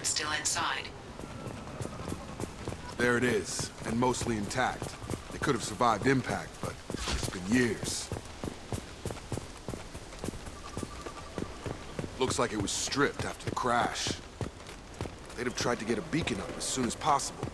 still inside. There it is, and mostly intact. They could have survived impact, but it's been years. Looks like it was stripped after the crash. They'd have tried to get a beacon up as soon as possible.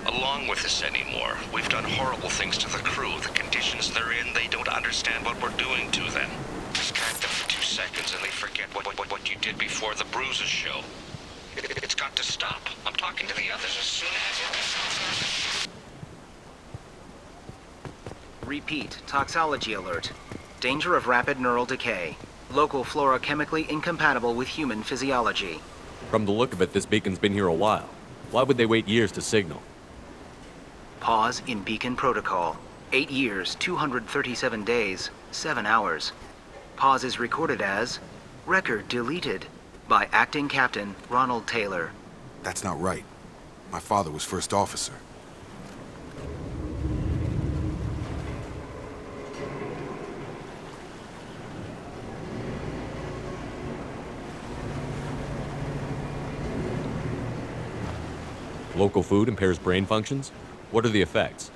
Along with this anymore, we've done horrible things to the crew. The conditions they're in, they don't understand what we're doing to them. Distract them for 2 seconds and they forget what you did before the bruises show. It's got to stop. I'm talking to the others as soon as it... Repeat, toxology alert. Danger of rapid neural decay. Local flora chemically incompatible with human physiology. From the look of it, this beacon's been here a while. Why would they wait years to signal? Pause in beacon protocol. 8 years, 237 days, 7 hours. Pause is recorded as record deleted by Acting Captain Ronald Taylor. That's not right. My father was first officer. Local food impairs brain functions? What are the effects?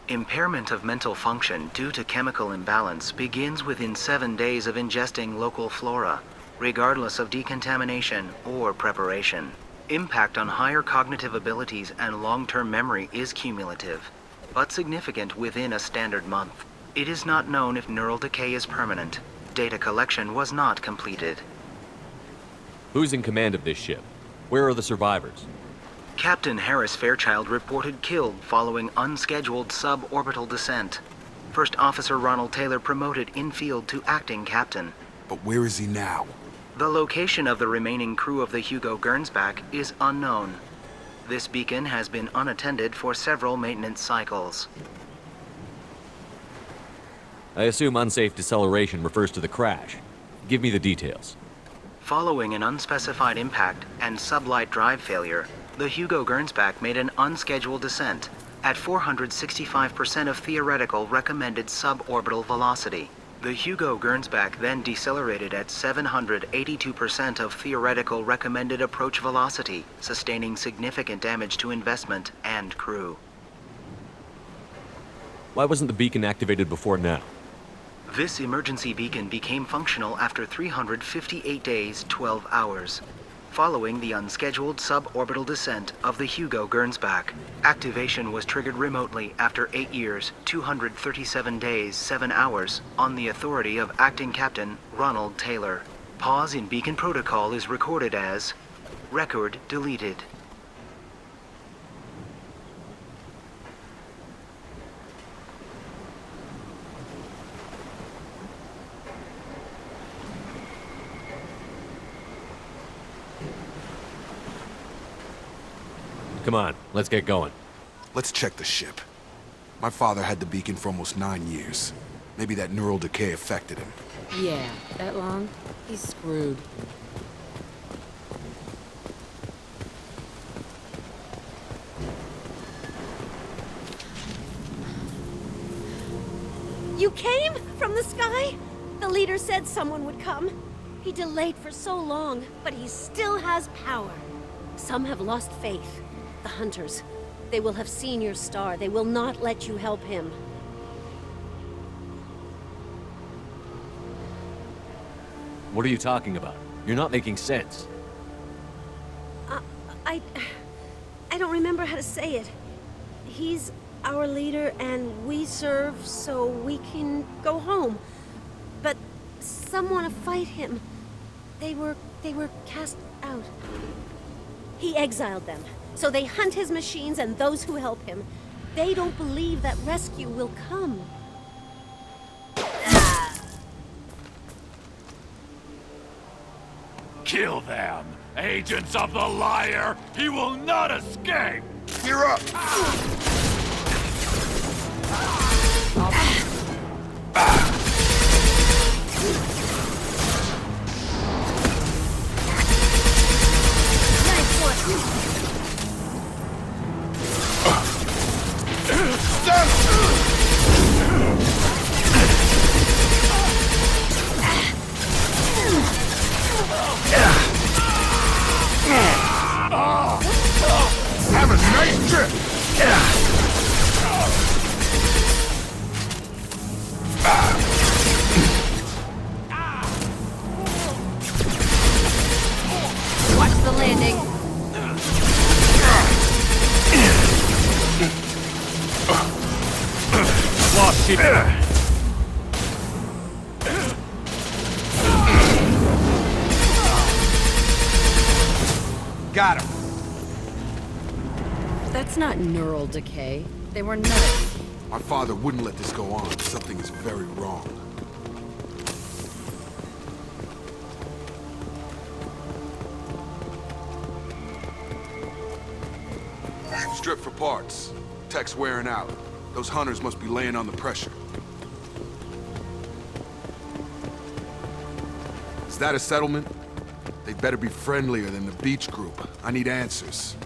Impairment of mental function due to chemical imbalance begins within 7 days of ingesting local flora, regardless of decontamination or preparation. Impact on higher cognitive abilities and long-term memory is cumulative, but significant within a standard month. It is not known if neural decay is permanent. Data collection was not completed. Who's in command of this ship? Where are the survivors? Captain Harris Fairchild reported killed following unscheduled suborbital descent. First Officer Ronald Taylor promoted in-field to acting captain. But where is he now? The location of the remaining crew of the Hugo Gernsback is unknown. This beacon has been unattended for several maintenance cycles. I assume unsafe deceleration refers to the crash. Give me the details. Following an unspecified impact and sublight drive failure, the Hugo Gernsback made an unscheduled descent at 465% of theoretical recommended suborbital velocity. The Hugo Gernsback then decelerated at 782% of theoretical recommended approach velocity, sustaining significant damage to investment and crew. Why wasn't the beacon activated before now? This emergency beacon became functional after 358 days, 12 hours. Following the unscheduled suborbital descent of the Hugo Gernsback, activation was triggered remotely after 8 years, 237 days, 7 hours, on the authority of Acting Captain Ronald Taylor. Pause in beacon protocol is recorded as record deleted. Come on, let's get going. Let's check the ship. My father had the beacon for almost 9 years. Maybe that neural decay affected him. Yeah, that long? He's screwed. You came? From the sky? The leader said someone would come. He delayed for so long, but he still has power. Some have lost faith. The Hunters. They will have seen your star. They will not let you help him. What are you talking about? You're not making sense. I don't remember how to say it. He's our leader and we serve so we can go home. But some want to fight him. They were cast out. He exiled them. So they hunt his machines and those who help him. They don't believe that rescue will come. Kill them! Agents of the Liar! He will not escape! You're up! Have a nice trip! Watch the landing. Lost people. Got him. That's not neural decay. They were nuts. My father wouldn't let this go on. Something is very wrong. Strip for parts. Tech's wearing out. Those hunters must be laying on the pressure. Is that a settlement? They'd better be friendlier than the beach group. I need answers.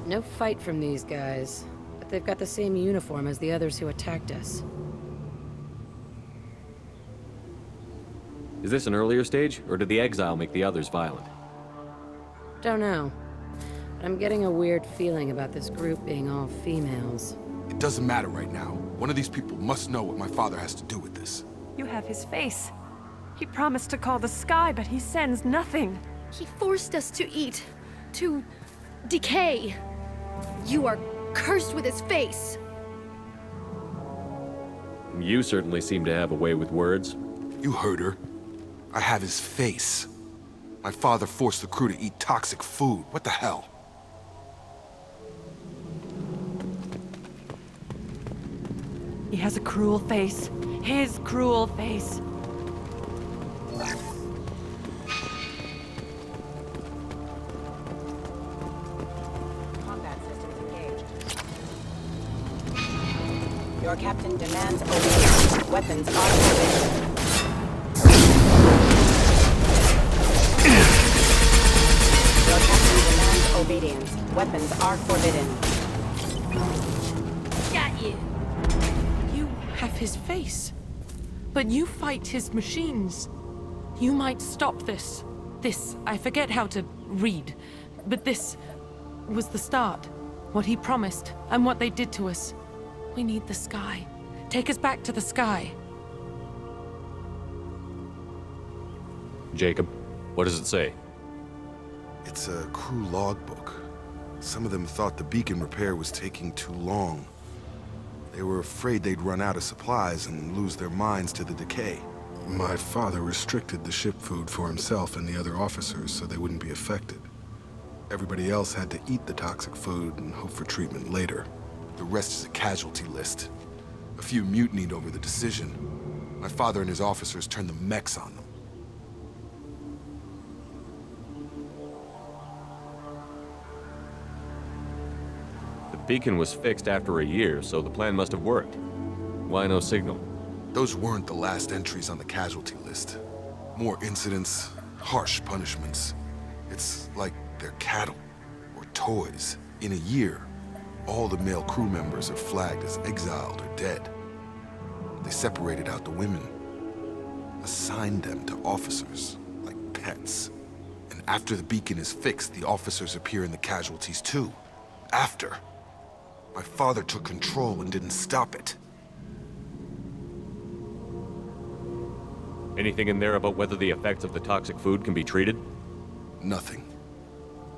No fight from these guys, but they've got the same uniform as the others who attacked us. Is this an earlier stage, or did the exile make the others violent? Don't know. But I'm getting a weird feeling about this group being all females. It doesn't matter right now. One of these people must know what my father has to do with this. You have his face. He promised to call the sky, but he sends nothing. He forced us to eat, to decay. You are cursed with his face. You certainly seem to have a way with words. You heard her. I have his face. My father forced the crew to eat toxic food. What the hell? He has a cruel face. His cruel face. Combat systems engaged. Your captain demands obedience. Weapons are forbidden. Your captain demands obedience. Weapons are forbidden. Got you. You have his face. But you fight his machines. You might stop this. This, I forget how to read. But this was the start. What he promised, and what they did to us. We need the sky. Take us back to the sky. Jacob, what does it say? It's a crew logbook. Some of them thought the beacon repair was taking too long. They were afraid they'd run out of supplies and lose their minds to the decay. My father restricted the ship food for himself and the other officers so they wouldn't be affected. Everybody else had to eat the toxic food and hope for treatment later. The rest is a casualty list. A few mutinied over the decision. My father and his officers turned the mechs on them. The beacon was fixed after a year, so the plan must have worked. Why no signal? Those weren't the last entries on the casualty list. More incidents, harsh punishments. It's like they're cattle or toys. In a year, all the male crew members are flagged as exiled or dead. They separated out the women, assigned them to officers, like pets. And after the beacon is fixed, the officers appear in the casualties too. After. My father took control and didn't stop it. Anything in there about whether the effects of the toxic food can be treated? Nothing.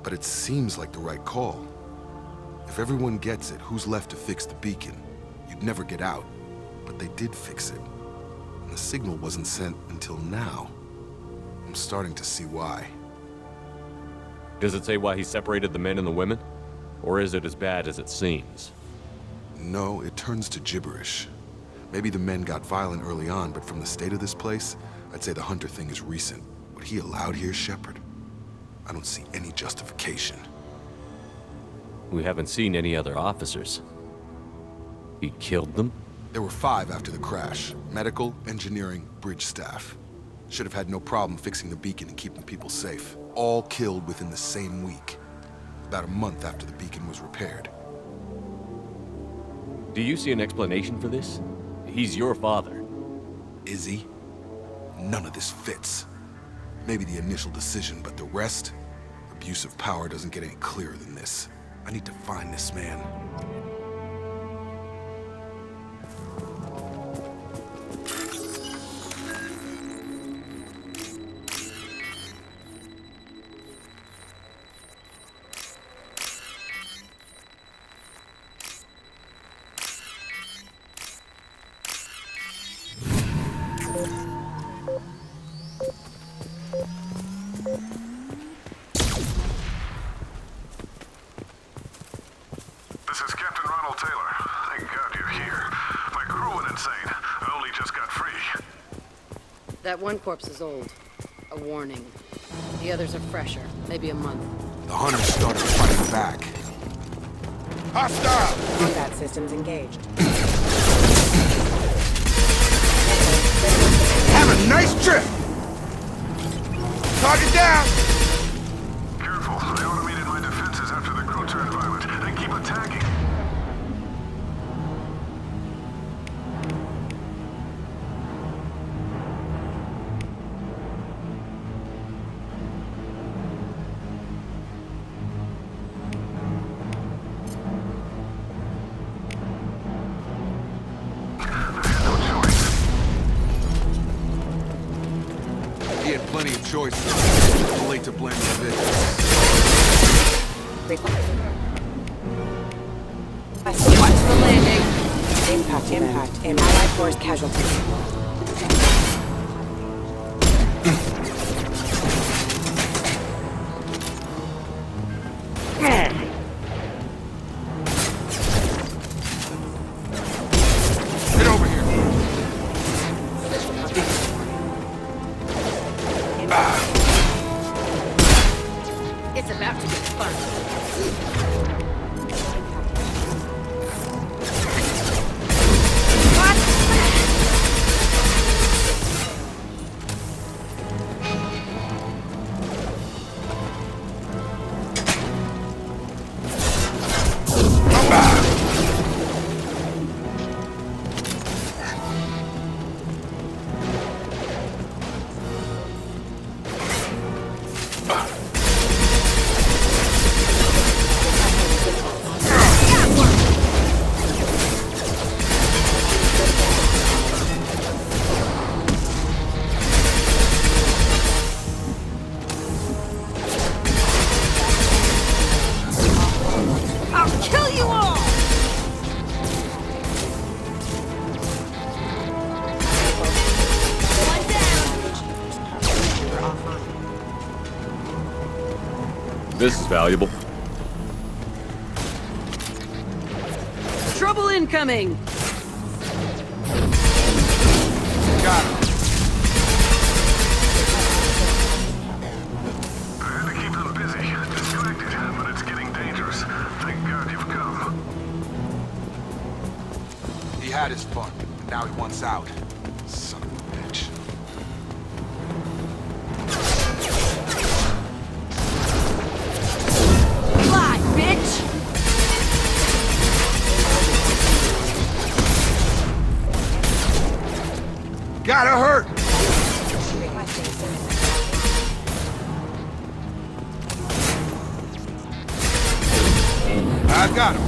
But it seems like the right call. If everyone gets it, who's left to fix the beacon? You'd never get out. But they did fix it. And the signal wasn't sent until now. I'm starting to see why. Does it say why he separated the men and the women? Or is it as bad as it seems? No, it turns to gibberish. Maybe the men got violent early on, but from the state of this place, I'd say the Hunter thing is recent. What he allowed here, Shepard? I don't see any justification. We haven't seen any other officers. He killed them? There were 5 after the crash. Medical, engineering, bridge staff. Should have had no problem fixing the beacon and keeping people safe. All killed within the same week. about a month after the beacon was repaired. Do you see an explanation for this? He's your father. Is he? None of this fits. Maybe the initial decision, but the rest? Abuse of power doesn't get any clearer than this. I need to find this man. This is Captain Ronald Taylor. Thank God you're here. My crew went insane. I only just got free. That one corpse is old. A warning. The others are fresher. Maybe a month. The hunters started fighting back. Hostile! Combat systems engaged. Have a nice trip! Target down! Careful. I automated my defenses after the crew turned violent. They keep attacking. He had plenty of choices. Too late to blame the vigilance. Watch the landing. Impact. Allied force casualty. Get over here. It's about to get fun. I'll kill you all! One down! This is valuable. Trouble incoming! Got him. I had to keep them busy, distracted, but it's getting dangerous. Thank God you've come. He had his fun. Now he wants out. Son of a bitch. Fly, bitch! Gotta hurt! I got him.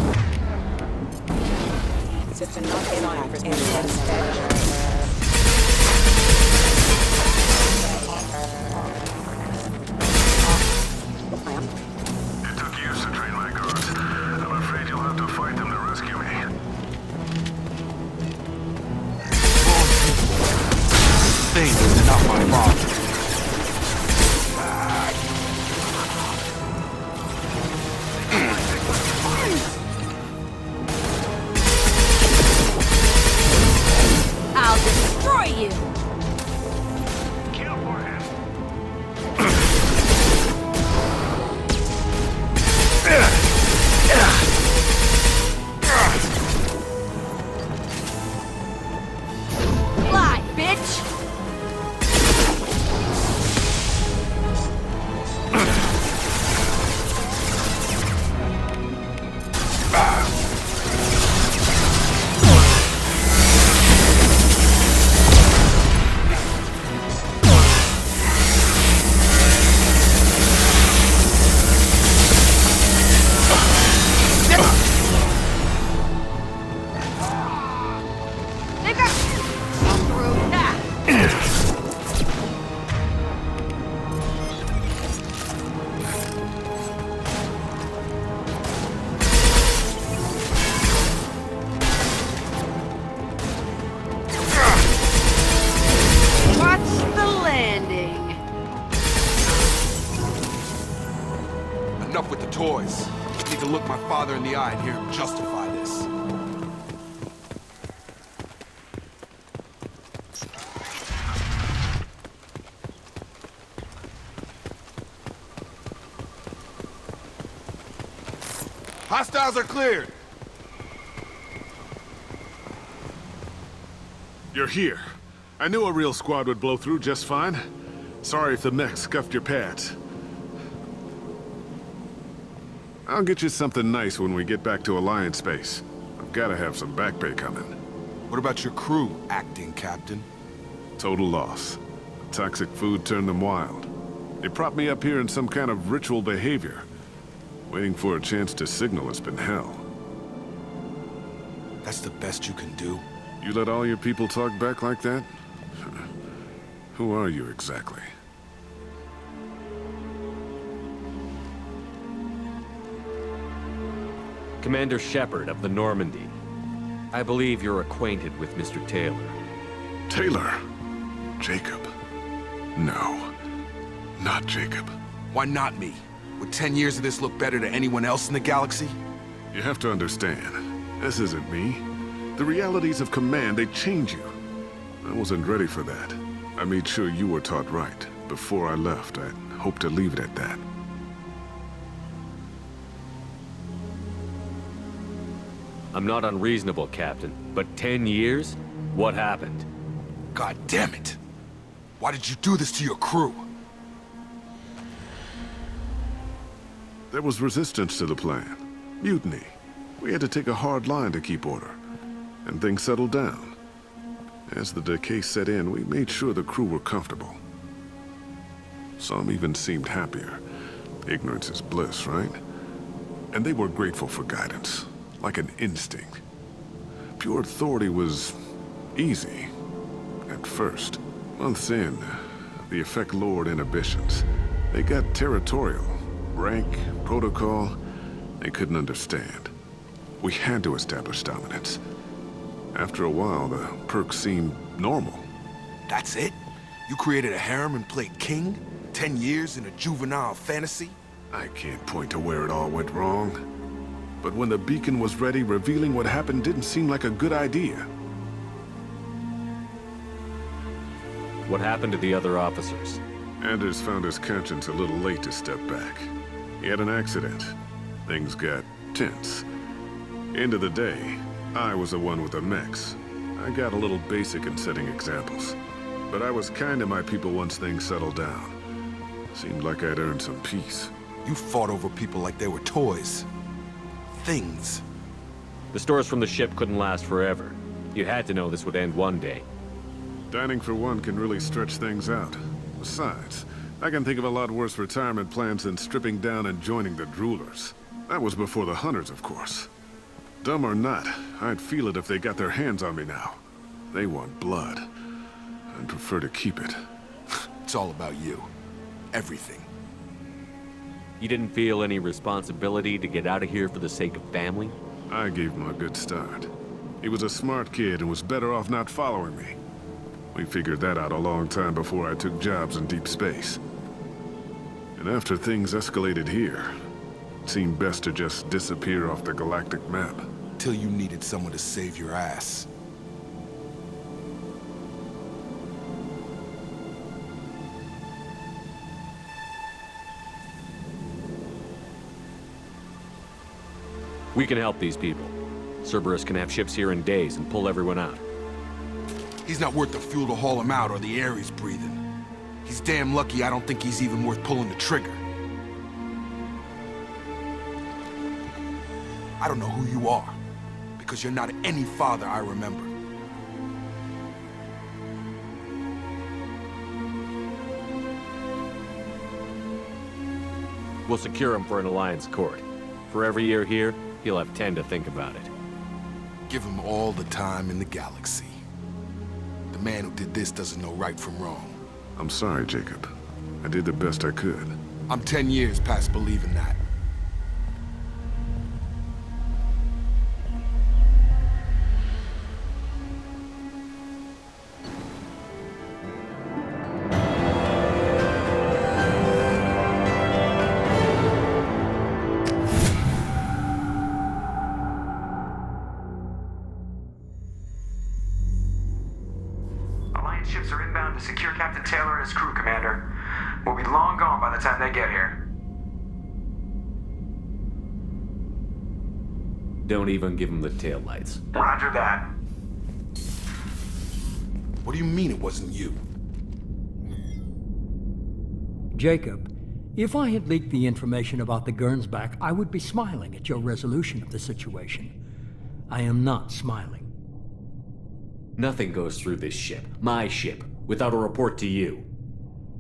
System not impact. Instead. It took years to train my guards. I'm afraid you'll have to fight them to rescue me. Things are not my fault. stuff with the toys. I need to look my father in the eye and hear him justify this. Hostiles are cleared. You're here. I knew a real squad would blow through just fine. Sorry if the mech scuffed your pads. I'll get you something nice when we get back to Alliance space. I've gotta have some back pay coming. What about your crew, acting captain? Total loss. Toxic food turned them wild. They propped me up here in some kind of ritual behavior. Waiting for a chance to signal has been hell. That's the best you can do? You let all your people talk back like that? Who are you exactly? Commander Shepard of the Normandy. I believe you're acquainted with Mr. Taylor. Taylor? Jacob? No. Not Jacob. Why not me? Would 10 years of this look better to anyone else in the galaxy? You have to understand, this isn't me. The realities of command, they change you. I wasn't ready for that. I made sure you were taught right. Before I left, I hoped to leave it at that. I'm not unreasonable, Captain, but 10 years? What happened? God damn it! Why did you do this to your crew? There was resistance to the plan. Mutiny. We had to take a hard line to keep order. And things settled down. As the decay set in, we made sure the crew were comfortable. Some even seemed happier. Ignorance is bliss, right? And they were grateful for guidance, like an instinct. Pure authority was easy, at first. Months in, the effect lowered inhibitions. They got territorial. Rank, protocol, they couldn't understand. We had to establish dominance. After a while, the perks seemed normal. That's it? You created a harem and played king? 10 years in a juvenile fantasy? I can't point to where it all went wrong. But when the beacon was ready, revealing what happened didn't seem like a good idea. What happened to the other officers? Anders found his conscience a little late to step back. He had an accident. Things got tense. End of the day, I was the one with the mechs. I got a little basic in setting examples. But I was kind to my people once things settled down. Seemed like I'd earned some peace. You fought over people like they were toys. Things. The stores from the ship couldn't last forever. You had to know this would end one day. Dining for one can really stretch things out. Besides, I can think of a lot worse retirement plans than stripping down and joining the Droolers. That was before the Hunters, of course. Dumb or not, I'd feel it if they got their hands on me now. They want blood. I'd prefer to keep it. It's all about you. Everything. You didn't feel any responsibility to get out of here for the sake of family? I gave him a good start. He was a smart kid and was better off not following me. We figured that out a long time before I took jobs in deep space. And after things escalated here, it seemed best to just disappear off the galactic map. Till you needed someone to save your ass. We can help these people. Cerberus can have ships here in days and pull everyone out. He's not worth the fuel to haul him out or the air he's breathing. He's damn lucky I don't think he's even worth pulling the trigger. I don't know who you are, because you're not any father I remember. We'll secure him for an Alliance court. For every year here, he'll have 10 to think about it. Give him all the time in the galaxy. The man who did this doesn't know right from wrong. I'm sorry, Jacob. I did the best I could. I'm 10 years past believing that. Don't even give him the taillights. Roger that. What do you mean it wasn't you? Jacob, if I had leaked the information about the Gernsback, I would be smiling at your resolution of the situation. I am not smiling. Nothing goes through this ship, my ship, without a report to you.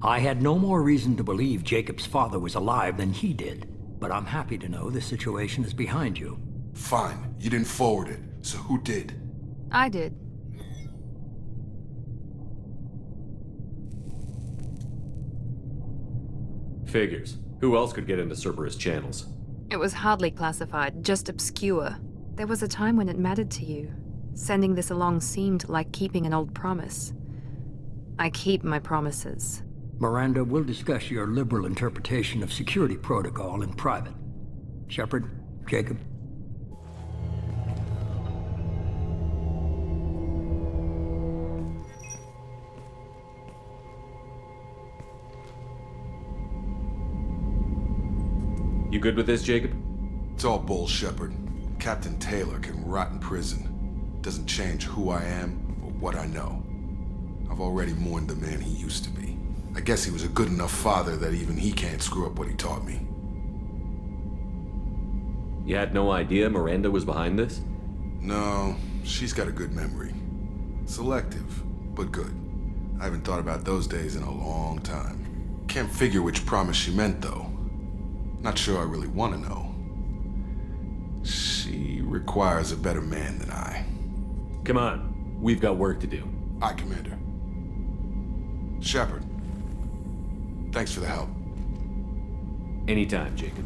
I had no more reason to believe Jacob's father was alive than he did, but I'm happy to know the situation is behind you. Fine, you didn't forward it, so who did? I did. Figures. Who else could get into Cerberus channels? It was hardly classified, just obscure. There was a time when it mattered to you. Sending this along seemed like keeping an old promise. I keep my promises. Miranda, we'll discuss your liberal interpretation of security protocol in private. Shepard, Jacob. You good with this, Jacob? It's all bull, Shepard. Captain Taylor can rot in prison. Doesn't change who I am or what I know. I've already mourned the man he used to be. I guess he was a good enough father that even he can't screw up what he taught me. You had no idea Miranda was behind this? No, she's got a good memory. Selective, but good. I haven't thought about those days in a long time. Can't figure which promise she meant, though. Not sure I really want to know. She requires a better man than I. Come on, we've got work to do. Aye, Commander. Shepard, thanks for the help. Anytime, Jacob.